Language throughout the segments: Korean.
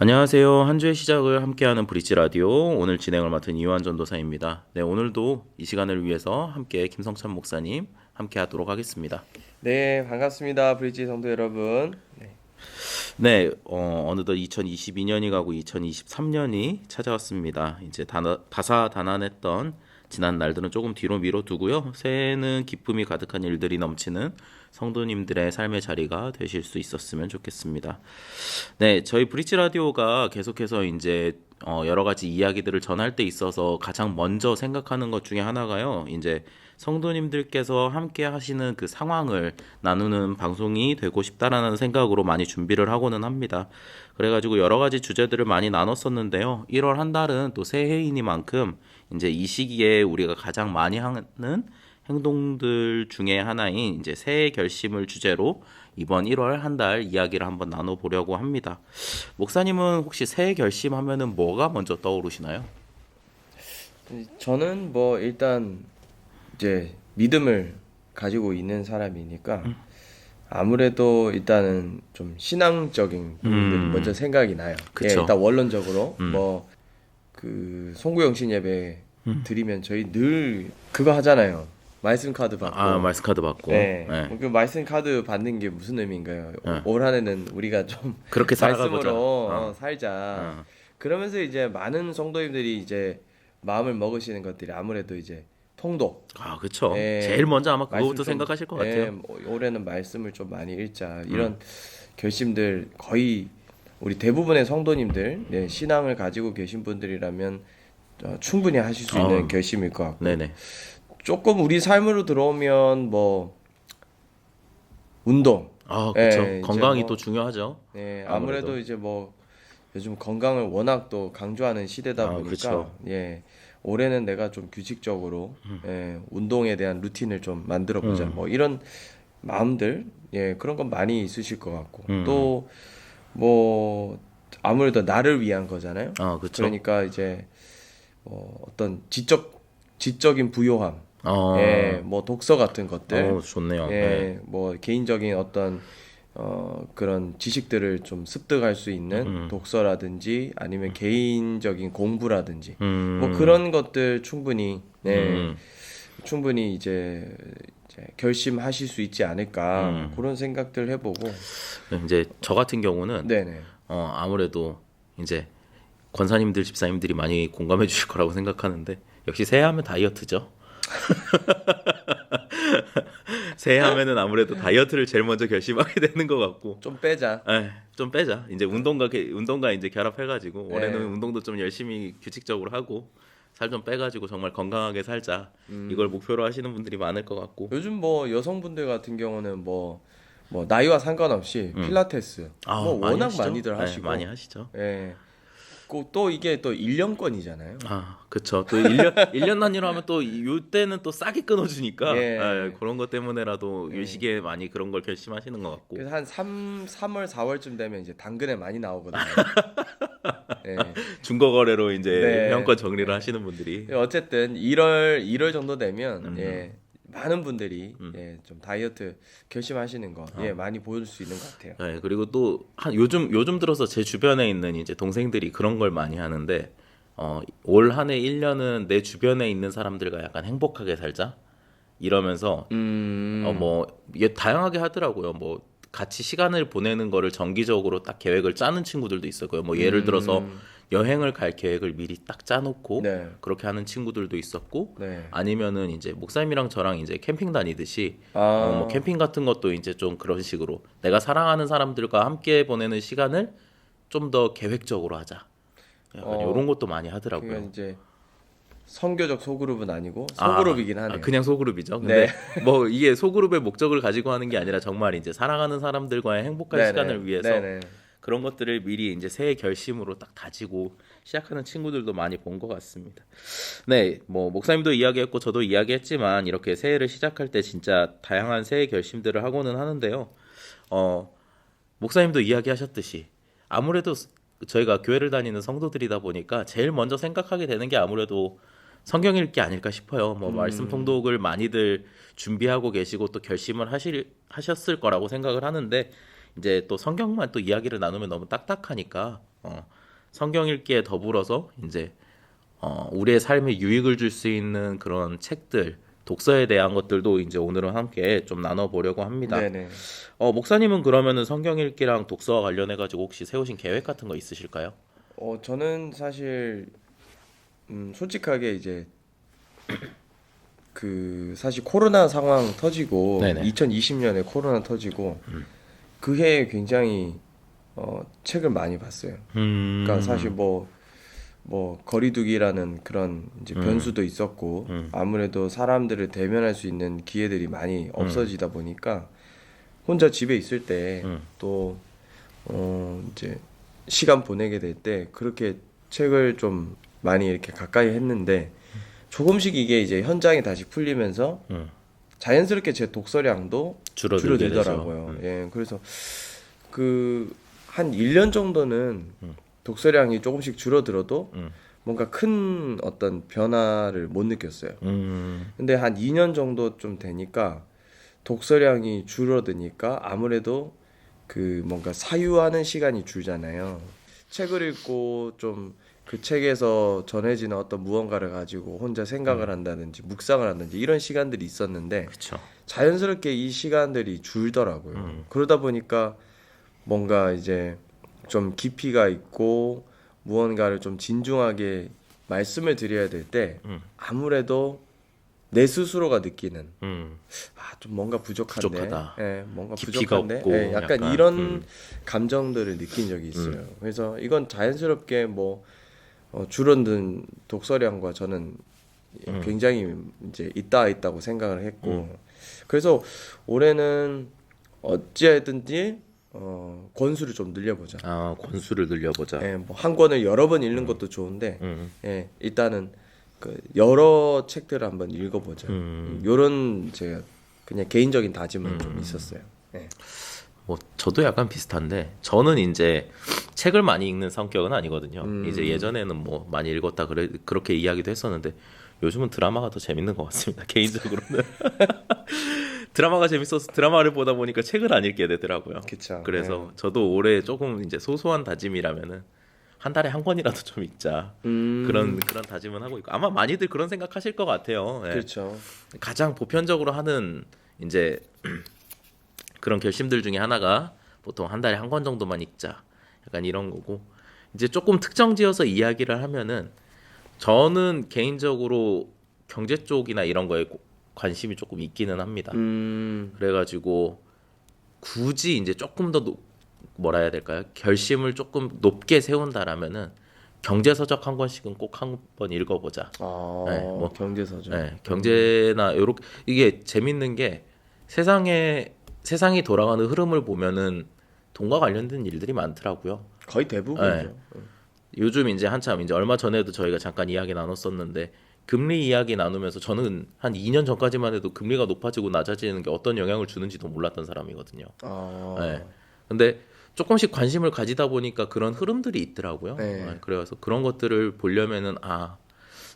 안녕하세요. 한 주의 시작을 함께하는 브릿지 라디오 오늘 진행을 맡은 이완 전도사입니다. 네, 오늘도 이 시간을 위해서 함께 김성찬 목사님 함께 하도록 하겠습니다. 네, 반갑습니다. 브릿지 성도 여러분. 네. 네, 어느덧 2022년이 가고 2023년이 찾아왔습니다. 이제 다사다난했던 지난 날들은 조금 뒤로 미뤄두고요. 새해에는 기쁨이 가득한 일들이 넘치는 성도님들의 삶의 자리가 되실 수 있었으면 좋겠습니다. 네, 저희 브릿지 라디오가 계속해서 이제 여러 가지 이야기들을 전할 때 있어서 가장 먼저 생각하는 것 중에 하나가요. 이제 성도님들께서 함께 하시는 그 상황을 나누는 방송이 되고 싶다라는 생각으로 많이 준비를 하고는 합니다. 그래가지고 여러 가지 주제들을 많이 나눴었는데요. 1월 한 달은 또 새해이니만큼 이제 이 시기에 우리가 가장 많이 하는 행동들 중에 하나인 이제 새해 결심을 주제로 이번 1월 한 달 이야기를 한번 나눠보려고 합니다. 목사님은 혹시 새해 결심하면은 뭐가 먼저 떠오르시나요? 저는 뭐 일단 이제 믿음을 가지고 있는 사람이니까 아무래도 일단은 좀 신앙적인 부분들이 먼저 생각이 나요. 그쵸. 일단 원론적으로 뭐 그 송구영신 예배 드리면 저희 늘 그거 하잖아요. 말씀 카드 받고. 말씀 카드 받고. 네. 네. 그 말씀 카드 받는 게 무슨 의미인가요? 네. 올 한해는 우리가 좀 그렇게 살아가 보자. 말씀으로 살자. 어. 그러면서 이제 많은 성도님들이 이제 마음을 먹으시는 것들이 아무래도 이제 통독. 그쵸. 예, 제일 먼저 아마 말씀 그거부터 좀, 생각하실 것 예, 같아요. 뭐 올해는 말씀을 좀 많이 읽자. 이런 결심들 거의 우리 대부분의 성도님들, 네, 신앙을 가지고 계신 분들이라면 충분히 하실 수 있는 결심일 것 같고. 네네. 조금 우리 삶으로 들어오면 뭐 운동. 그쵸. 예, 이제 건강이 뭐, 또 중요하죠. 예, 아무래도. 아무래도 이제 뭐 요즘 건강을 워낙 또 강조하는 시대다 보니까 그쵸. 예, 올해는 내가 좀 규칙적으로 예, 운동에 대한 루틴을 좀 만들어 보자. 뭐 이런 마음들, 예, 그런 건 많이 있으실 것 같고 또 뭐 아무래도 나를 위한 거잖아요. 그쵸. 그러니까 이제 어떤 지적인 부요함, 예, 뭐 독서 같은 것들, 좋네요. 네. 예, 뭐 개인적인 어떤 그런 지식들을 좀 습득할 수 있는 독서라든지 아니면 개인적인 공부라든지 뭐 그런 것들 충분히 충분히 이제 결심하실 수 있지 않을까 그런 생각들 해보고 이제 저 같은 경우는 네네 아무래도 이제 권사님들, 집사님들이 많이 공감해 주실 거라고 생각하는데 역시 새해하면 다이어트죠. 새해하면은 아무래도 다이어트를 제일 먼저 결심하게 되는 것 같고. 좀 빼자. 좀 빼자. 이제 운동과 이제 결합해가지고 올해는 네. 운동도 좀 열심히 규칙적으로 하고 살 좀 빼가지고 정말 건강하게 살자. 이걸 목표로 하시는 분들이 많을 것 같고. 요즘 뭐 여성분들 같은 경우는 뭐 나이와 상관없이 필라테스 뭐 많이 워낙 하시죠? 많이들 네, 하시고 많이 하시죠. 예. 또 이게 또 1년권이잖아요. 그쵸. 또 1년 단위로 하면 또 요때는 또 싸게 끊어주니까 예. 그런 것 때문에라도 이 시기에 많이 그런 걸 결심하시는 것 같고. 그래서 한 3월 4월쯤 되면 이제 당근에 많이 나오거든요. 예. 중고거래로 이제 네. 회원권 정리를 하시는 분들이. 어쨌든 1월 정도 되면 예. 많은 분들이 예, 좀 다이어트 결심하시는 거 예, 많이 보여줄 수 있는 것 같아요. 네, 그리고 또 요즘 들어서 제 주변에 있는 이제 동생들이 그런 걸 많이 하는데 올 한 해 1년은 내 주변에 있는 사람들과 약간 행복하게 살자 이러면서 뭐 이게 다양하게 하더라고요. 뭐 같이 시간을 보내는 거를 정기적으로 딱 계획을 짜는 친구들도 있었고요. 뭐 예를 들어서 여행을 갈 계획을 미리 딱 짜놓고 네. 그렇게 하는 친구들도 있었고 네. 아니면은 이제 목사님이랑 저랑 이제 캠핑 다니듯이 아. 뭐 캠핑 같은 것도 이제 좀 그런 식으로 내가 사랑하는 사람들과 함께 보내는 시간을 좀 더 계획적으로 하자. 약간 이런 것도 많이 하더라고요. 그러니까 이제 선교적 소그룹은 아니고 소그룹이긴 하네요. 그냥 소그룹이죠. 근데 네. 뭐 이게 소그룹의 목적을 가지고 하는 게 아니라 정말 이제 사랑하는 사람들과의 행복한 네네. 시간을 위해서 네네. 그런 것들을 미리 이제 새해 결심으로 딱 다지고 시작하는 친구들도 많이 본 것 같습니다. 네, 뭐 목사님도 이야기했고 저도 이야기했지만 이렇게 새해를 시작할 때 진짜 다양한 새해 결심들을 하고는 하는데요. 목사님도 이야기하셨듯이 아무래도 저희가 교회를 다니는 성도들이다 보니까 제일 먼저 생각하게 되는 게 아무래도 성경 읽기 아닐까 싶어요. 뭐 말씀 통독을 많이들 준비하고 계시고 또 결심을 하셨을 거라고 생각을 하는데 이제 또 성경만 또 이야기를 나누면 너무 딱딱하니까 성경 읽기에 더불어서 이제 우리의 삶에 유익을 줄 수 있는 그런 책들, 독서에 대한 것들도 이제 오늘은 함께 좀 나눠보려고 합니다. 네네. 목사님은 그러면은 성경 읽기랑 독서와 관련해 가지고 혹시 세우신 계획 같은 거 있으실까요? 저는 사실 솔직하게 이제 그 사실 코로나 상황 터지고 네네. 2020년에 코로나 터지고 그 해에 굉장히 책을 많이 봤어요. 그러니까 사실 뭐 거리두기라는 그런 이제 변수도 있었고 아무래도 사람들을 대면할 수 있는 기회들이 많이 없어지다 보니까 혼자 집에 있을 때 또 이제 시간 보내게 될 때 그렇게 책을 좀 많이 이렇게 가까이 했는데 조금씩 이게 이제 현장이 다시 풀리면서 자연스럽게 제 독서량도 줄어들게 줄어들더라고요. 되죠. 예, 그래서 그 한 1년 정도는 독서량이 조금씩 줄어들어도 뭔가 큰 어떤 변화를 못 느꼈어요. 근데 한 2년 정도 좀 되니까 독서량이 줄어드니까 아무래도 그 뭔가 사유하는 시간이 줄잖아요. 책을 읽고 좀 그 책에서 전해지는 어떤 무언가를 가지고 혼자 생각을 한다든지 묵상을 한다든지 이런 시간들이 있었는데 그렇죠. 자연스럽게 이 시간들이 줄더라고요. 그러다 보니까 뭔가 이제 좀 깊이가 있고 무언가를 좀 진중하게 말씀을 드려야 될 때 아무래도 내 스스로가 느끼는 좀 뭔가 부족한데, 부족하다. 예, 뭔가 깊이가 부족한데, 없고 예, 약간 약간, 이런 감정들을 느낀 적이 있어요. 그래서 이건 자연스럽게 뭐 줄어든 독서량과 저는 굉장히 이제 있다고 생각을 했고, 그래서 올해는 어찌하든지 권수를 좀 늘려보자. 권수를 늘려보자. 예, 뭐 한 권을 여러 번 읽는 것도 좋은데, 예, 일단은 그 여러 책들을 한번 읽어보자. 요런 제가 그냥 개인적인 다짐은 좀 있었어요. 예. 뭐 저도 약간 비슷한데 저는 이제 책을 많이 읽는 성격은 아니거든요. 이제 예전에는 뭐 많이 읽었다 그렇게 이야기도 했었는데 요즘은 드라마가 더 재밌는 것 같습니다. 개인적으로는 드라마가 재밌어서 드라마를 보다 보니까 책을 안 읽게 되더라고요. 그쵸. 그래서 저도 올해 조금 이제 소소한 다짐이라면은 한 달에 한 권이라도 좀 읽자 그런 다짐은 하고 있고 아마 많이들 그런 생각하실 것 같아요. 예. 그렇죠. 가장 보편적으로 하는 이제 그런 결심들 중에 하나가 보통 한 달에 한 권 정도만 읽자 약간 이런 거고 이제 조금 특정지어서 이야기를 하면은 저는 개인적으로 경제 쪽이나 이런 거에 관심이 조금 있기는 합니다. 그래가지고 굳이 이제 조금 더 뭐라 해야 될까요? 결심을 조금 높게 세운다라면은 경제 서적 한 권씩은 꼭 한 번 읽어보자. 네, 뭐 경제서적. 네, 경제나 요렇게 이게 재밌는 게 세상이 돌아가는 흐름을 보면은 돈과 관련된 일들이 많더라고요. 거의 대부분이죠. 요즘 이제 한참 이제 얼마 전에도 저희가 잠깐 이야기 나눴었는데 금리 이야기 나누면서 저는 한 2년 전까지만 해도 금리가 높아지고 낮아지는 게 어떤 영향을 주는지도 몰랐던 사람이거든요. 네. 근데 조금씩 관심을 가지다 보니까 그런 흐름들이 있더라고요. 네. 그래서 그런 것들을 보려면은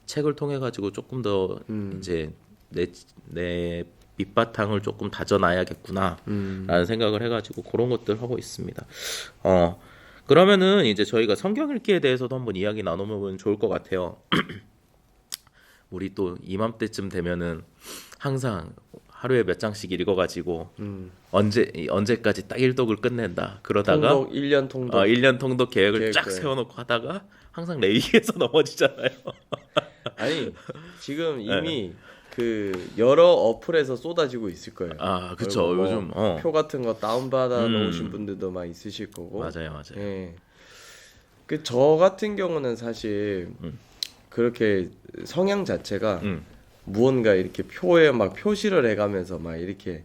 책을 통해 가지고 조금 더 이제 내 밑바탕을 조금 다져놔야겠구나라는 생각을 해가지고 그런 것들 하고 있습니다. 그러면은 이제 저희가 성경 읽기에 대해서도 한번 이야기 나눠보면 좋을 것 같아요. 우리 또 이맘때쯤 되면은 항상 하루에 몇 장씩 읽어가지고 언제까지 딱 일독을 끝낸다. 그러다가 통독 1년 통독. 1년 통독 계획을 쫙 계획. 세워놓고 하다가 항상 레위기에서 넘어지잖아요. 아니 지금 이미 그 여러 어플에서 쏟아지고 있을 거예요. 그쵸. 그리고 뭐 요즘 표 같은 거 다운받아 놓으신 분들도 많이 있으실 거고. 맞아요. 예. 그 저 같은 경우는 사실 그렇게 성향 자체가 무언가 이렇게 표에 막 표시를 해가면서 막 이렇게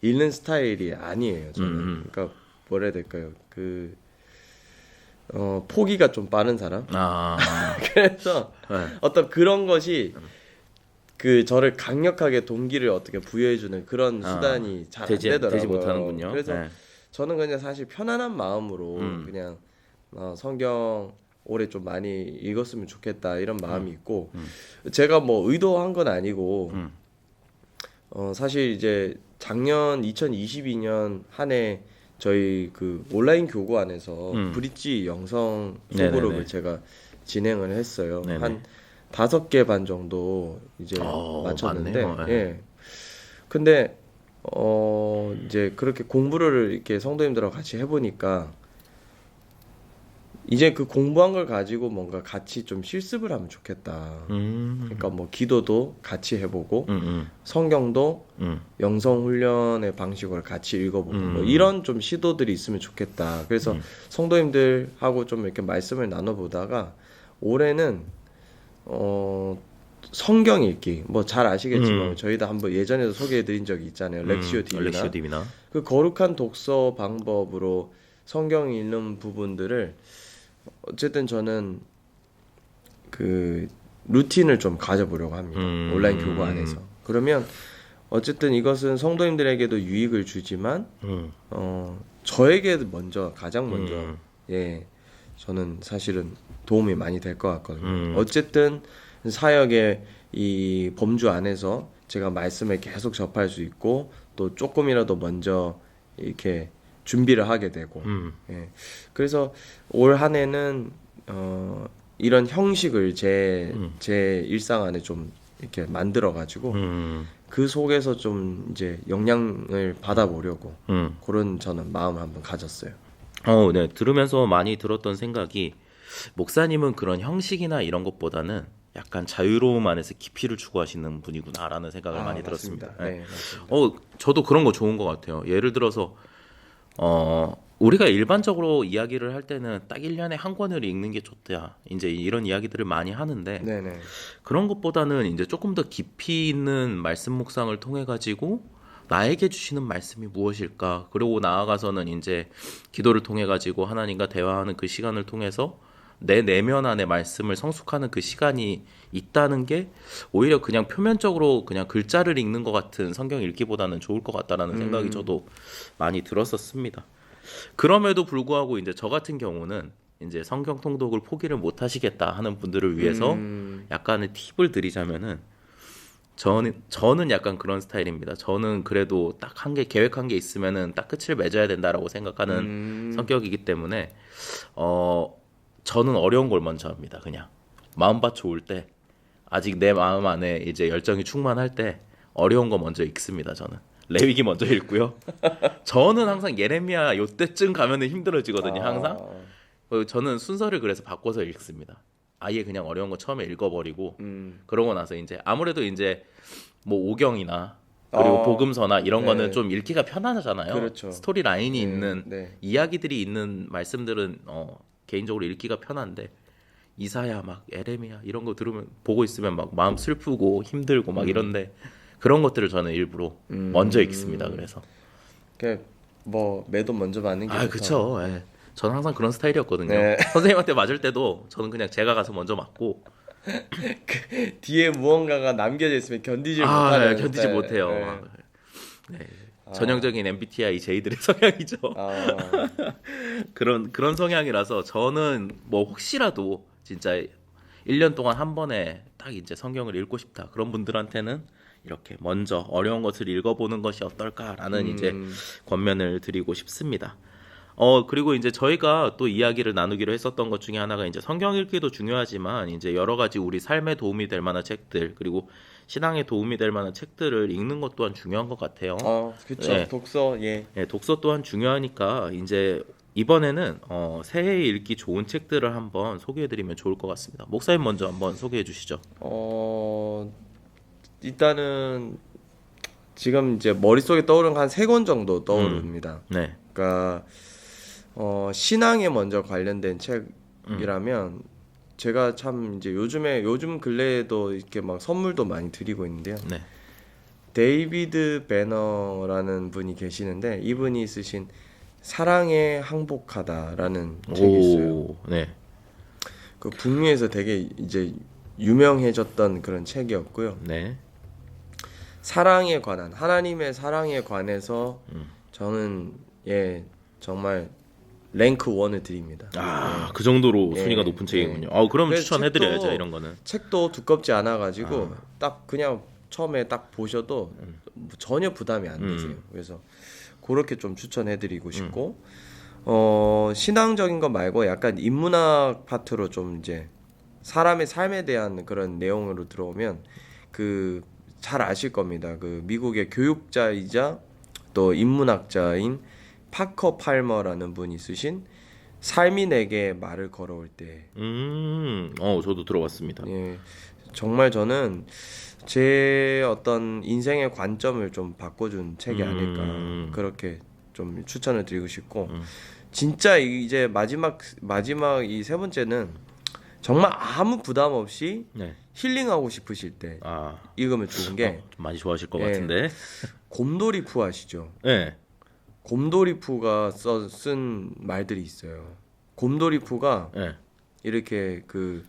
읽는 스타일이 아니에요. 저는. 그러니까 뭐라 해야 될까요? 그 포기가 좀 빠른 사람. 그래서 어떤 그런 것이 그 저를 강력하게 동기를 어떻게 부여해주는 그런 수단이 잘 안 되더라고요. 되지 못하는군요. 그래서 네. 저는 그냥 사실 편안한 마음으로 그냥 성경 올해 좀 많이 읽었으면 좋겠다 이런 마음이 있고 제가 뭐 의도한 건 아니고 사실 이제 작년 2022년 한 해 저희 그 온라인 교구 안에서 브릿지 영성 소그룹을 네네네. 제가 진행을 했어요. 네네. 한 5개 반 정도 이제 마쳤는데, 많네요. 예. 예. 근데 이제 그렇게 공부를 이렇게 성도님들하고 같이 해보니까 이제 그 공부한 걸 가지고 뭔가 같이 좀 실습을 하면 좋겠다. 그러니까 뭐 기도도 같이 해보고 성경도 영성 훈련의 방식으로 같이 읽어보고 뭐 이런 좀 시도들이 있으면 좋겠다. 그래서 성도님들하고 좀 이렇게 말씀을 나눠보다가 올해는 성경 읽기 뭐 잘 아시겠지만 저희도 한번 예전에도 소개해드린 적이 있잖아요. 렉시오 TV나 그 거룩한 독서 방법으로 성경 읽는 부분들을 어쨌든 저는 그 루틴을 좀 가져보려고 합니다. 온라인 교구 안에서. 그러면 어쨌든 이것은 성도님들에게도 유익을 주지만 저에게 가장 먼저 예 저는 사실은 도움이 많이 될 것 같거든요. 어쨌든 사역의 이 범주 안에서 제가 말씀을 계속 접할 수 있고 또 조금이라도 먼저 이렇게 준비를 하게 되고 예. 그래서 올 한 해는 이런 형식을 제 일상 안에 좀 이렇게 만들어 가지고 그 속에서 좀 이제 영향을 받아보려고 그런 저는 마음을 한번 가졌어요. 네. 들으면서 많이 들었던 생각이 목사님은 그런 형식이나 이런 것보다는 약간 자유로움 안에서 깊이를 추구하시는 분이구나라는 생각을 많이 맞습니다. 들었습니다. 네, 맞습니다. 저도 그런 거 좋은 것 같아요. 예를 들어서 우리가 일반적으로 이야기를 할 때는 딱 1년에 한 권을 읽는 게 좋다. 이제 이런 이야기들을 많이 하는데 네네. 그런 것보다는 이제 조금 더 깊이 있는 말씀 묵상을 통해 가지고 나에게 주시는 말씀이 무엇일까? 그리고 나아가서는 이제 기도를 통해 가지고 하나님과 대화하는 그 시간을 통해서 내 내면 안에 말씀을 성숙하는 그 시간이 있다는 게 오히려 그냥 표면적으로 그냥 글자를 읽는 것 같은 성경 읽기보다는 좋을 것 같다라는 생각이 저도 많이 들었었습니다. 그럼에도 불구하고 이제 저 같은 경우는 이제 성경 통독을 포기를 못 하시겠다 하는 분들을 위해서 약간의 팁을 드리자면은 저는 약간 그런 스타일입니다. 저는 그래도 딱 한 개 계획한 게 있으면은 딱 끝을 맺어야 된다라고 생각하는 성격이기 때문에 저는 어려운 걸 먼저 합니다. 그냥 마음밭 좋을 때 아직 내 마음 안에 이제 열정이 충만할 때 어려운 거 먼저 읽습니다. 저는 레위기 먼저 읽고요. 저는 항상 예레미야 요때쯤 가면은 힘들어지거든요. 항상 저는 순서를 그래서 바꿔서 읽습니다. 아예 그냥 어려운 거 처음에 읽어버리고 그러고 나서 이제 아무래도 이제 뭐 오경이나 그리고 복음서나 이런 네. 거는 좀 읽기가 편하잖아요. 그렇죠. 스토리 라인이 있는 네. 이야기들이 있는 말씀들은 개인적으로 읽기가 편한데 이사야 막 에레미야 이런 거 들으면 보고 있으면 막 마음 슬프고 힘들고 막 이런데 그런 것들을 저는 일부러 먼저 읽습니다. 그래서 뭐 매도 먼저 맞는 게 좋다. 그쵸. 예. 저는 항상 그런 스타일이었거든요. 네. 선생님한테 맞을 때도 저는 그냥 제가 가서 먼저 맞고 뒤에 무언가가 남겨져 있으면 견디지 못하는 견디지 스타일. 못해요. 네. 막. 네. 전형적인 MBTI J들의 성향이죠. 그런 성향이라서 저는 뭐 혹시라도 진짜 1년 동안 한 번에 딱 이제 성경을 읽고 싶다. 그런 분들한테는 이렇게 먼저 어려운 것을 읽어보는 것이 어떨까라는 이제 권면을 드리고 싶습니다. 그리고 이제 저희가 또 이야기를 나누기로 했었던 것 중에 하나가 이제 성경 읽기도 중요하지만 이제 여러 가지 우리 삶에 도움이 될 만한 책들 그리고 신앙에 도움이 될 만한 책들을 읽는 것 또한 중요한 것 같아요. 그렇죠. 네. 독서 독서 또한 중요하니까 이제 이번에는 새해에 읽기 좋은 책들을 한번 소개해드리면 좋을 것 같습니다. 목사님 먼저 한번 소개해 주시죠. 일단은 지금 이제 머릿속에 떠오르는 한 3권 정도 떠오릅니다. 네. 그러니까 신앙에 먼저 관련된 책이라면 제가 참 이제 요즘 근래에도 이렇게 막 선물도 많이 드리고 있는데요. 네. 데이비드 배너라는 분이 계시는데 이분이 쓰신 사랑에 항복하다라는 책이 있어요. 네. 그 북미에서 되게 이제 유명해졌던 그런 책이었고요. 네. 사랑에 관한 하나님의 사랑에 관해서 저는 정말 랭크 1을 드립니다. 그 정도로 예, 순위가 높은 예. 책이군요. 그럼 그래서 추천해드려야죠, 책도- 이런 거는. 책도 두껍지 않아가지고 딱 그냥 처음에 딱 보셔도 전혀 부담이 안 되세요. 그래서 그렇게 좀 추천해드리고 싶고 신앙적인 거 말고 약간 인문학 파트로 좀 이제 사람의 삶에 대한 그런 내용으로 들어오면 그 잘 아실 겁니다. 그 미국의 교육자이자 또 인문학자인 파커 팔머라는 분이 쓰신 삶이 내게 말을 걸어올 때. 저도 들어봤습니다. 예, 정말 저는 제 어떤 인생의 관점을 좀 바꿔준 책이 아닐까 그렇게 좀 추천을 드리고 싶고 진짜 이제 마지막 이 세 번째는 정말 아무 부담 없이 네. 힐링하고 싶으실 때 읽으면 좋은 게 좀 많이 좋아하실 것 예. 같은데. 곰돌이푸 아시죠? 네. 곰돌이푸가 쓴 말들이 있어요. 곰돌이푸가 네. 이렇게 그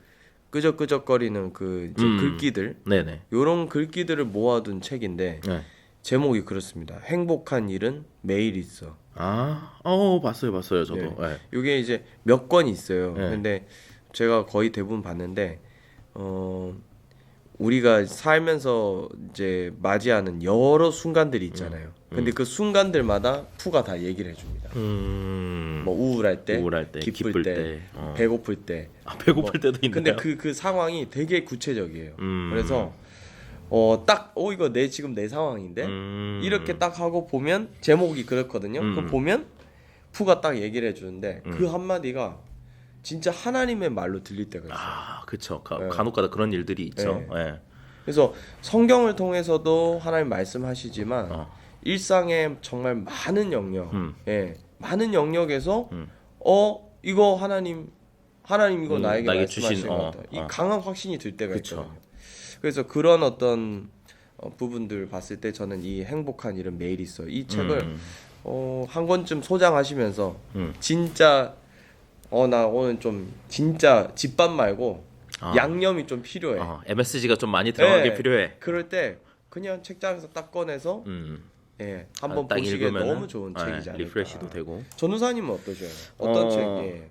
끄적끄적거리는 그 이제 글귀들, 네네. 요런 글귀들을 모아둔 책인데 네. 제목이 그렇습니다. 행복한 일은 매일 있어. 봤어요, 저도. 네. 네. 이게 이제 몇 권이 있어요. 네. 근데 제가 거의 대부분 봤는데 우리가 살면서 이제 맞이하는 여러 순간들이 있잖아요. 근데 그 순간들마다 푸가 다 얘기를 해줍니다. 뭐 우울할 때, 기쁠 때, 배고플 때. 배고플 때도 있나요? 근데 그 상황이 되게 구체적이에요. 그래서 이거 지금 내 상황인데 이렇게 딱 하고 보면 제목이 그렇거든요. 그럼 보면 푸가 딱 얘기를 해주는데 그 한마디가 진짜 하나님의 말로 들릴 때가 있어요. 그쵸. 네. 간혹가다 그런 일들이 있죠. 네. 네. 그래서 성경을 통해서도 하나님 말씀하시지만 일상의 정말 많은 영역, 많은 영역에서 이거 하나님 이거 나에게 말씀하신 것 같다. 이 강한 확신이 들 때가 그쵸. 있거든요. 그래서 그런 어떤 부분들 봤을 때 저는 이 행복한 일은 매일 있어. 이 책을 한 권쯤 소장하시면서 진짜 나 오늘 좀 진짜 집밥 말고 양념이 좀 필요해. MSG가 좀 많이 들어가게 네. 필요해. 그럴 때 그냥 책장에서 딱 꺼내서 한번 딱 보시기에 읽으면은, 너무 좋은 책이지 않을까. 리프레시도 되고. 전우사님은 어떠셔요? 어떤 책? 예.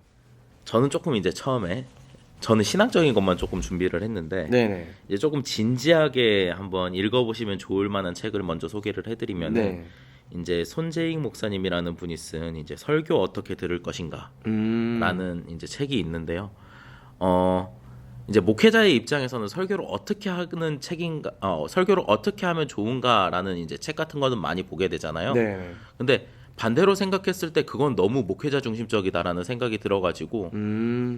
저는 조금 이제 처음에 저는 신학적인 것만 조금 준비를 했는데 네네. 이제 조금 진지하게 한번 읽어보시면 좋을 만한 책을 먼저 소개를 해드리면 네. 이제 손재익 목사님이라는 분이 쓴 이제 설교 어떻게 들을 것인가라는 이제 책이 있는데요. 이제 목회자의 입장에서는 설교를 어떻게 하는 책인가, 설교를 어떻게 하면 좋은가라는 이제 책 같은 거는 많이 보게 되잖아요. 네. 근데 반대로 생각했을 때 그건 너무 목회자 중심적이다라는 생각이 들어가지고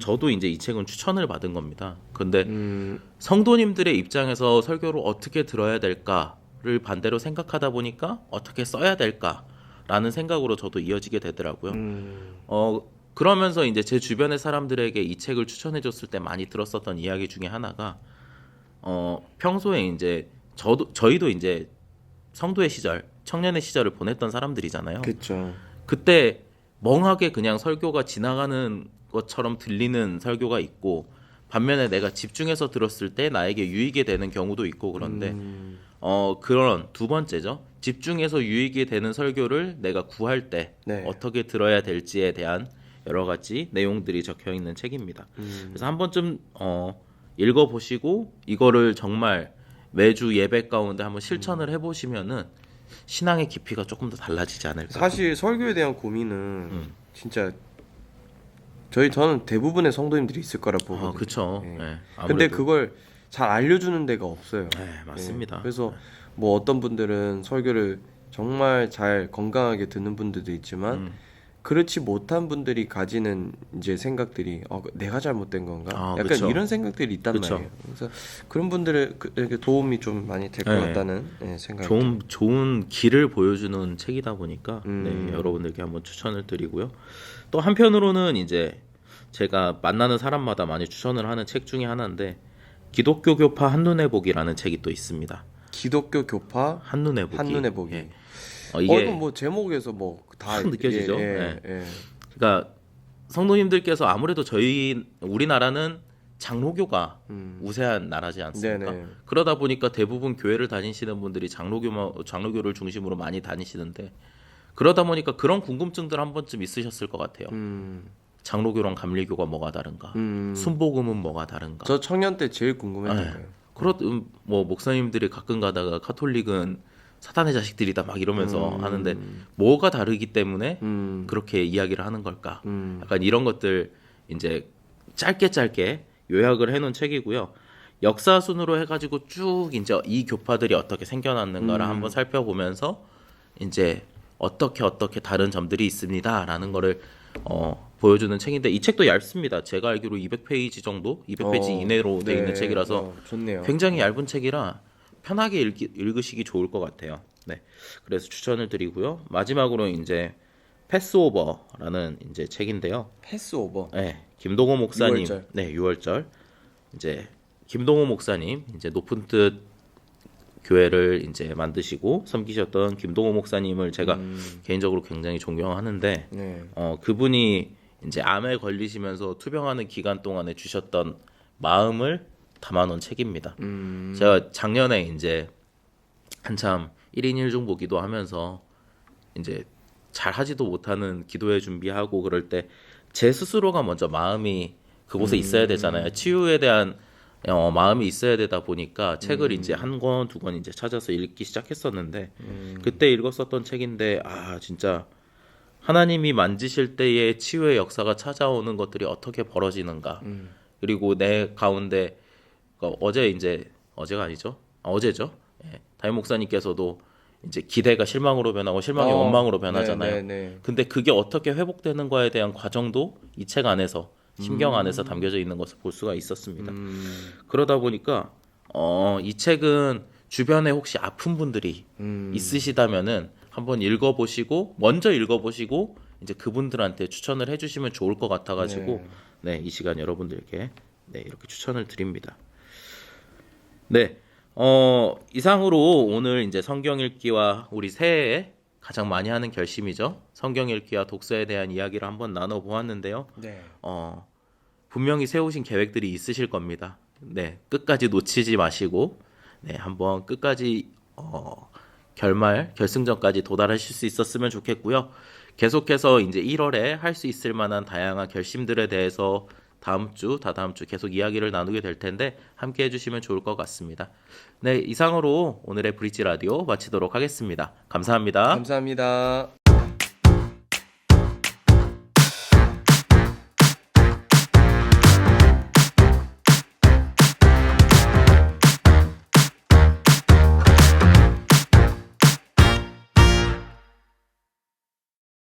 저도 이제 이 책은 추천을 받은 겁니다. 근데 성도님들의 입장에서 설교를 어떻게 들어야 될까를 반대로 생각하다 보니까 어떻게 써야 될까라는 생각으로 저도 이어지게 되더라고요. 그러면서 이제 제 주변의 사람들에게 이 책을 추천해줬을 때 많이 들었었던 이야기 중에 하나가 평소에 이제 저희도 이제 성도의 시절, 청년의 시절을 보냈던 사람들이잖아요. 그렇죠. 그때 멍하게 그냥 설교가 지나가는 것처럼 들리는 설교가 있고 반면에 내가 집중해서 들었을 때 나에게 유익이 되는 경우도 있고 그런데 그런 두 번째죠. 집중해서 유익이 되는 설교를 내가 구할 때 어떻게 들어야 될지에 대한 여러 가지 내용들이 적혀 있는 책입니다. 그래서 한 번쯤 읽어보시고 이거를 정말 매주 예배 가운데 한번 실천을 해보시면은 신앙의 깊이가 조금 더 달라지지 않을까. 사실 설교에 대한 고민은 진짜 저는 대부분의 성도님들이 있을 거라 보거든요. 그렇죠. 예. 네, 근데 그걸 잘 알려주는 데가 없어요. 네, 맞습니다. 예. 그래서 뭐 어떤 분들은 설교를 정말 잘 건강하게 듣는 분들도 있지만 그렇지 못한 분들이 가지는 이제 생각들이 내가 잘못된 건가? 약간 그쵸. 이런 생각들이 있단 그쵸. 말이에요. 그래서 그런 분들에게 도움이 좀 많이 될 것 같다는 생각이 좋은 길을 보여주는 책이다 보니까 여러분들께 한번 추천을 드리고요. 또 한편으로는 이제 제가 만나는 사람마다 많이 추천을 하는 책 중에 하나인데 기독교 교파 한눈에 보기라는 책이 또 있습니다. 기독교 교파 한눈에 보기. 예. 이게 이건 뭐 제목에서 뭐 다 확 느껴지죠. 예. 그러니까 성도님들께서 아무래도 우리나라는 장로교가 우세한 나라지 않습니까? 네네. 그러다 보니까 대부분 교회를 다니시는 분들이 장로교를 중심으로 많이 다니시는데 그러다 보니까 그런 궁금증들 한 번쯤 있으셨을 것 같아요. 장로교랑 감리교가 뭐가 다른가? 순복음은 뭐가 다른가? 저 청년 때 제일 궁금했던 거예요. 뭐 목사님들이 가끔 가다가 카톨릭은 사탄의 자식들이다 막 이러면서 하는데 뭐가 다르기 때문에 그렇게 이야기를 하는 걸까? 약간 이런 것들 이제 짧게 요약을 해놓은 책이고요. 역사 순으로 해가지고 쭉 이제 이 교파들이 어떻게 생겨났는가를 한번 살펴보면서 이제 어떻게 다른 점들이 있습니다라는 거를 보여주는 책인데 이 책도 얇습니다. 제가 알기로 200페이지 정도, 200페이지 이내로 돼 있는 책이라서 좋네요. 굉장히 얇은 책이라 편하게 읽으시기 좋을 것 같아요. 네, 그래서 추천을 드리고요. 마지막으로 이제 패스오버라는 이제 책인데요. 패스오버. 네, 김동호 목사님, 6월절. 네, 6월절 이제 김동호 목사님 이제 높은 뜻 교회를 이제 만드시고 섬기셨던 김동호 목사님을 제가 개인적으로 굉장히 존경하는데 네. 그분이 이제 암에 걸리시면서 투병하는 기간 동안에 주셨던 마음을 담아놓은 책입니다. 제가 작년에 이제 한참 1인 1중보 기도하면서 이제 잘 하지도 못하는 기도회 준비하고 그럴 때 제 스스로가 먼저 마음이 그곳에 있어야 되잖아요. 치유에 대한 마음이 있어야 되다 보니까 책을 이제 한 권, 두 권 이제 찾아서 읽기 시작했었는데 그때 읽었었던 책인데 진짜 하나님이 만지실 때의 치유의 역사가 찾아오는 것들이 어떻게 벌어지는가 그리고 내 가운데 어제가 아니죠? 어제죠? 예. 담임 목사님께서도 이제 기대가 실망으로 변하고 실망이 원망으로 변하잖아요. 네. 근데 그게 어떻게 회복되는 거에 대한 과정도 이 책 안에서 심경 안에서 담겨져 있는 것을 볼 수가 있었습니다. 그러다 보니까 이 책은 주변에 혹시 아픈 분들이 있으시다면은 한번 먼저 읽어보시고 이제 그분들한테 추천을 해주시면 좋을 것 같아가지고 네, 이 시간 여러분들께 네, 이렇게 추천을 드립니다. 네, 이상으로 오늘 이제 성경 읽기와 우리 새해에 가장 많이 하는 결심이죠. 성경 읽기와 독서에 대한 이야기를 한번 나눠 보았는데요. 네. 분명히 세우신 계획들이 있으실 겁니다. 네, 끝까지 놓치지 마시고, 네, 한번 끝까지 결승전까지 도달하실 수 있었으면 좋겠고요. 계속해서 이제 1월에 할 수 있을 만한 다양한 결심들에 대해서 다음 주 계속 이야기를 나누게 될 텐데 함께 해주시면 좋을 것 같습니다. 네, 이상으로 오늘의 브릿지 라디오 마치도록 하겠습니다. 감사합니다. 감사합니다.